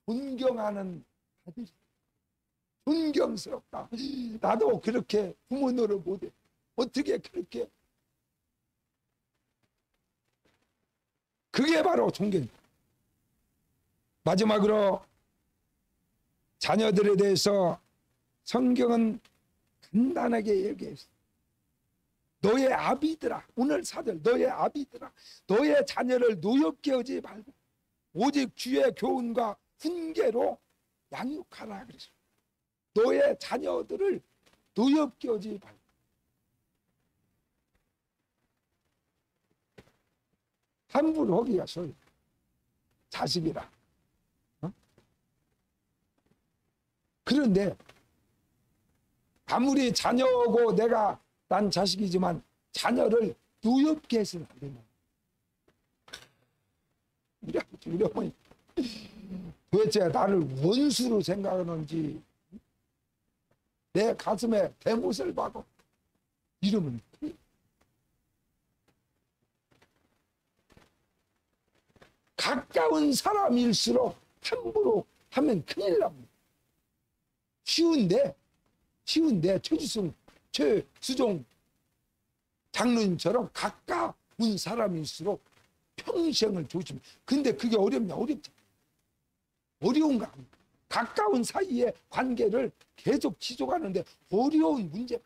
존경하는 아들이, 존경스럽다. 나도 그렇게 부모 노릇 못해. 어떻게 그렇게. 그게 바로 존경. 마지막으로 자녀들에 대해서 성경은 간단하게 얘기했어. 너의 아비들아, 오늘 사절 너의 아비들아, 너의 자녀를 노엽게 하지 말고 오직 주의 교훈과 훈계로 양육하라 그랬어. 너의 자녀들을 노엽게 하지 말고. 함부로 하기가 쉬워요. 자식이라. 그런데 아무리 자녀고 내가 난 자식이지만 자녀를 노엽게 해서는 안 된다. 우리 어머니 도대체 나를 원수로 생각하는지 내 가슴에 대못을 박고 이러면 가까운 사람일수록 함부로 하면 큰일 납니다. 쉬운데 최수종 장로님처럼 가까운 사람일수록 평생을 조심해. 근데 그게 어렵냐? 어렵지. 어려운가? 가까운 사이의 관계를 계속 지속하는데 어려운 문제가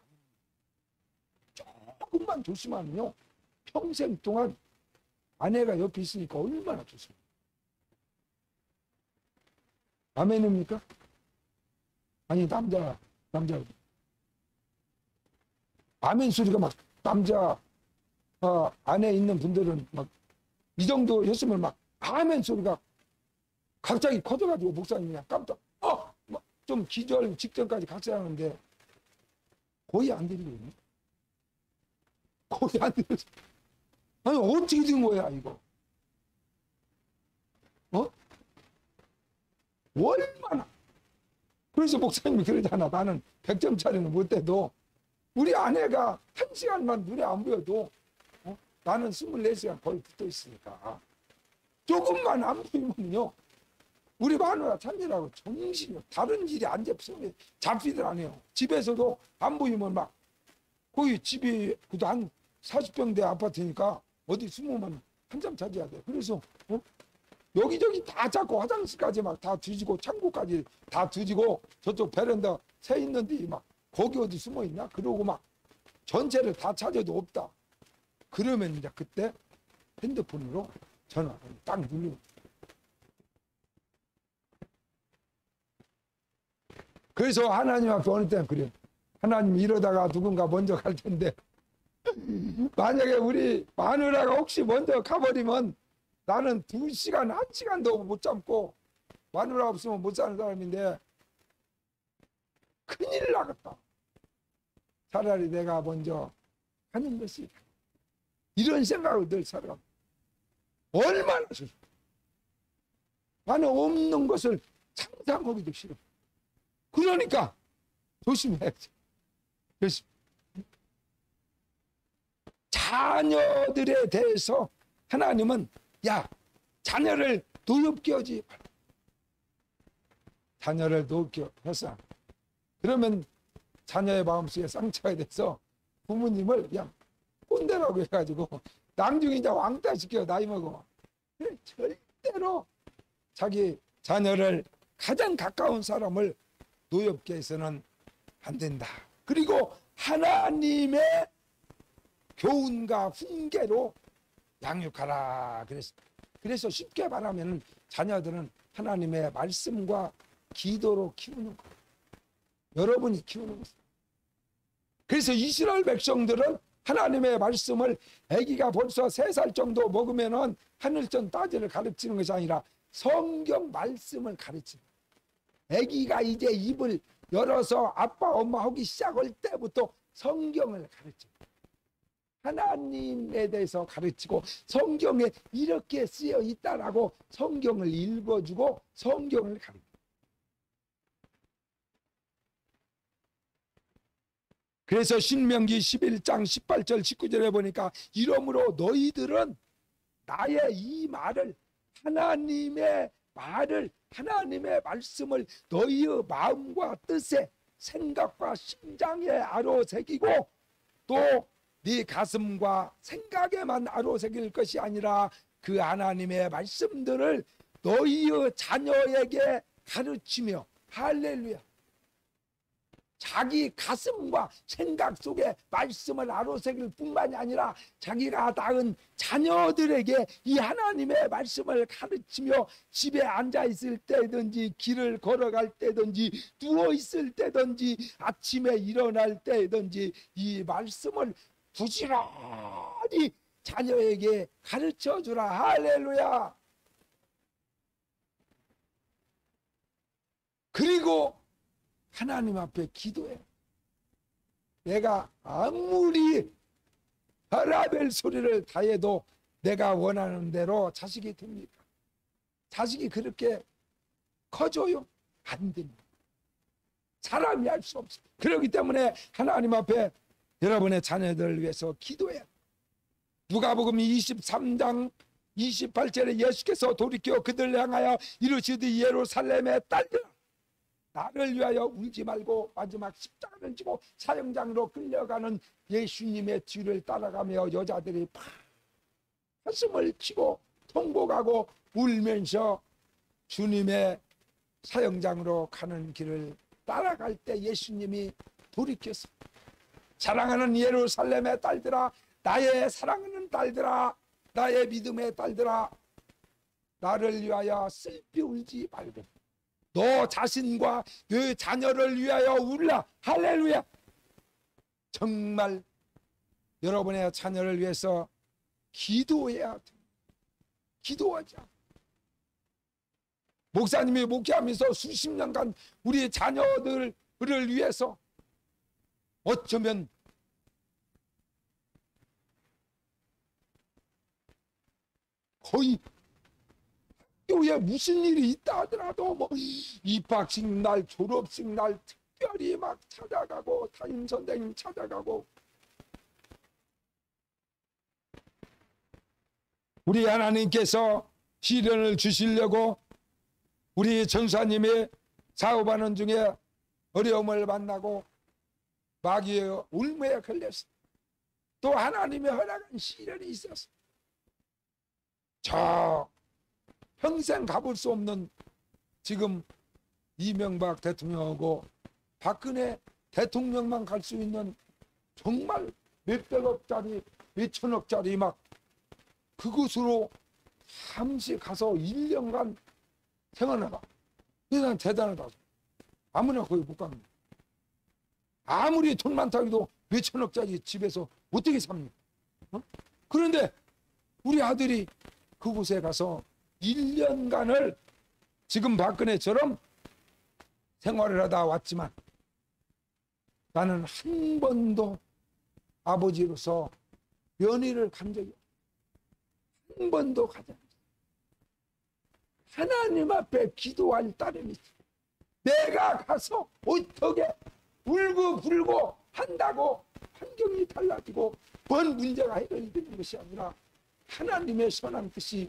조금만 조심하면요 평생 동안 아내가 옆에 있으니까 얼마나 좋습니까? 아멘입니까? 아니 남자 아멘 소리가 막 남자 안에 있는 분들은 막 이 정도였으면 막 아멘 소리가 갑자기 커져가지고 목사님이 깜짝 좀 기절 직전까지 같이 하는데 거의 안 들리거든요. 거의 안 들려. 아니 어떻게 된 거야 이거? 얼마나? 그래서 목사님이 그러잖아. 나는 100점짜리는 못 돼도 우리 아내가 1시간만 눈에 안 보여도 나는 24시간 거의 붙어 있으니까 조금만 안 보이면요 우리 마누라 참느라고 정신이 다른 일이 안 잡히들 안 해요. 집에서도 안 보이면 막 거기 집이 그도 한 40평대 아파트니까 어디 숨으면 한참 찾아야 돼. 그래서 여기저기 다 잡고 화장실까지 막 다 뒤지고 창고까지 다 뒤지고 저쪽 베란다 새 있는데 막 거기 어디 숨어 있나? 그러고 막 전체를 다 찾아도 없다. 그러면 이제 그때 핸드폰으로 전화를 딱 누르고 그래서 하나님 앞에 어느 때는 그래요. 하나님 이러다가 누군가 먼저 갈 텐데 만약에 우리 마누라가 혹시 먼저 가버리면 나는 2시간, 1시간도 못 참고 마누라 없으면 못 사는 사람인데 큰일 나겠다. 차라리 내가 먼저 하는 것이 이런 생각을 늘 살아갑니다. 얼마나 싫어. 나는 없는 것을 상상하기도 싫어. 그러니까 조심해야지. 그래서 자녀들에 대해서 하나님은 자녀를 노엽게 하지 말라. 자녀를 노엽게 해서 그러면 자녀의 마음속에 상처가 돼서 부모님을 그냥 꼰대라고 해가지고 나중에 이제 왕따 시켜 나이 먹어. 절대로 자기 자녀를 가장 가까운 사람을 노엽게 해서는 안 된다. 그리고 하나님의 교훈과 훈계로 양육하라 그래서 쉽게 말하면 자녀들은 하나님의 말씀과 기도로 키우는 거예요. 여러분이 키우는 거예요. 그래서 이스라엘 백성들은 하나님의 말씀을 아기가 벌써 3살 정도 먹으면은 하늘전 따지를 가르치는 것이 아니라 성경 말씀을 가르치는 거예요. 아기가 이제 입을 열어서 아빠 엄마 하기 시작할 때부터 성경을 가르쳐요. 하나님에 대해서 가르치고 성경에 이렇게 쓰여 있다라고 성경을 읽어주고 성경을 가르쳐요. 그래서 신명기 11장 18절 19절에 보니까 이러므로 너희들은 나의 이 말을 하나님의 말씀을 너희의 마음과 뜻에 생각과 심장에 아로새기고 또 네 가슴과 생각에만 아로새길 것이 아니라 그 하나님의 말씀들을 너희의 자녀에게 가르치며 할렐루야. 자기 가슴과 생각 속에 말씀을 아로새길 뿐만이 아니라 자기가 낳은 자녀들에게 이 하나님의 말씀을 가르치며 집에 앉아 있을 때든지 길을 걸어갈 때든지 누워 있을 때든지 아침에 일어날 때든지 이 말씀을 부지런히 자녀에게 가르쳐 주라. 할렐루야. 그리고 하나님 앞에 기도해. 내가 아무리 바라벨 소리를 다해도 내가 원하는 대로 자식이 됩니까? 자식이 그렇게 커져요? 안 됩니다. 사람이 할 수 없어요. 그렇기 때문에 하나님 앞에 여러분의 자녀들을 위해서 기도해. 누가복음 23장 28절에 예수께서 돌이켜 그들을 향하여 이르시되 예루살렘의 딸들아 나를 위하여 울지 말고 마지막 십자가를 지고 사형장으로 끌려가는 예수님의 뒤를 따라가며 여자들이 가슴을 치고 통곡하고 울면서 주님의 사형장으로 가는 길을 따라갈 때 예수님이 돌이켰어. 사랑하는 예루살렘의 딸들아 나의 사랑하는 딸들아 나의 믿음의 딸들아 나를 위하여 슬피 울지 말고 너 자신과 너 자녀를 위하여 울라. 할렐루야. 정말 여러분의 자녀를 위해서 기도해야 돼. 기도하자. 목사님이 목회하면서 수십 년간 우리 자녀들을 위해서 어쩌면 거의 학교에 무슨 일이 있다 하더라도 뭐 입학식 날, 졸업식 날 특별히 막 찾아가고, 담임 선생님 찾아가고, 우리 하나님께서 시련을 주시려고 우리 전사님이 사업하는 중에 어려움을 만나고 마귀의 울무에 걸렸어요. 또 하나님의 허락한 시련이 있었어요. 저 평생 가볼 수 없는, 지금 이명박 대통령하고 박근혜 대통령만 갈 수 있는 정말 몇백억짜리, 몇천억짜리 막 그곳으로 잠시 가서 1년간 생활하라. 대단 대단하다. 아무나 거기 못 갑니다. 아무리 돈 많다 해도 몇천억짜리 집에서 어떻게 삽니까? 그런데 우리 아들이 그곳에 가서 1년간을 지금 박근혜처럼 생활을 하다 왔지만 나는 한 번도 아버지로서 면회를 간 적이 없어요. 한 번도 가지 않았어요. 하나님 앞에 기도할 따름이 있어요. 내가 가서 어떻게 울고불고 한다고 환경이 달라지고 뭔 문제가 해결이 되는 것이 아니라 하나님의 선한 뜻이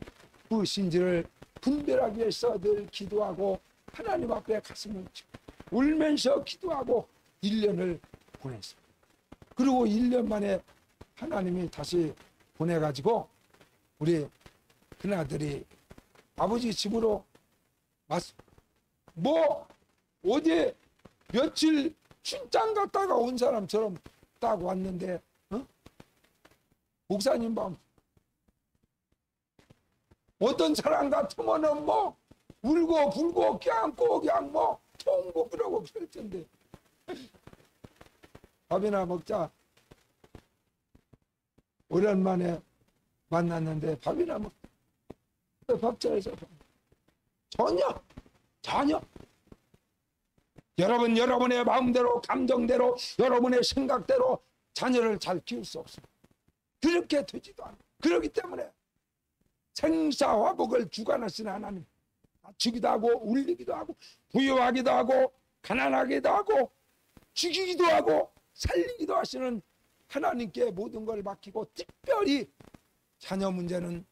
무엇인지를 분별하기 위해서 늘 기도하고 하나님 앞에 가슴을 치고 울면서 기도하고 1년을 보냈습니다. 그리고 1년 만에 하나님이 다시 보내가지고 우리 큰아들이 아버지 집으로 왔습니다. 뭐 어제 며칠 출장 갔다가 온 사람처럼 딱 왔는데, 목사님 방 어떤 사람 같으면은 뭐 울고 불고 껴안고 그냥 뭐 통고 그러고 그럴 텐데 밥이나 먹자. 오랜만에 만났는데 밥이나 먹자. 밥자리에서 전혀 여러분의 마음대로, 감정대로, 여러분의 생각대로 자녀를 잘 키울 수 없습니다. 그렇게 되지도 않아요. 그렇기 때문에 생사화복을 주관하신 하나님, 다치기도 하고 울리기도 하고 부유하기도 하고 가난하기도 하고 죽이기도 하고 살리기도 하시는 하나님께 모든 걸 맡기고, 특별히 자녀 문제는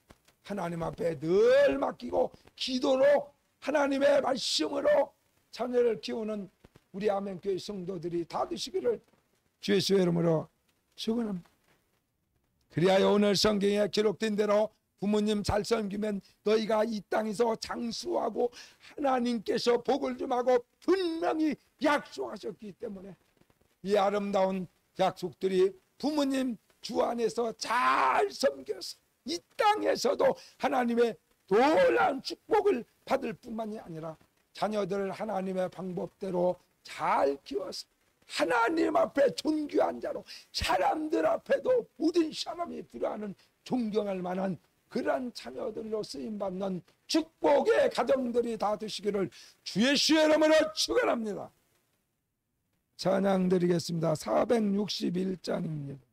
하나님 앞에 늘 맡기고 기도로 하나님의 말씀으로 자녀를 키우는 우리 아멘교회 성도들이 다 되시기를 주 예수의 이름으로 축원합니다. 그리하여 오늘 성경에 기록된 대로 부모님 잘 섬기면 너희가 이 땅에서 장수하고 하나님께서 복을 좀 하고 분명히 약속하셨기 때문에 이 아름다운 약속들이 부모님 주 안에서 잘 섬겨서 이 땅에서도 하나님의 놀라운 축복을 받을 뿐만이 아니라 자녀들을 하나님의 방법대로 잘 키워서 하나님 앞에 존귀한 자로 사람들 앞에도 모든 사람이 부러워하는 존경할 만한 그러한 자녀들로 쓰임받는 축복의 가정들이 다 되시기를 주 예수의 이름으로 축원합니다. 찬양 드리겠습니다. 461장입니다.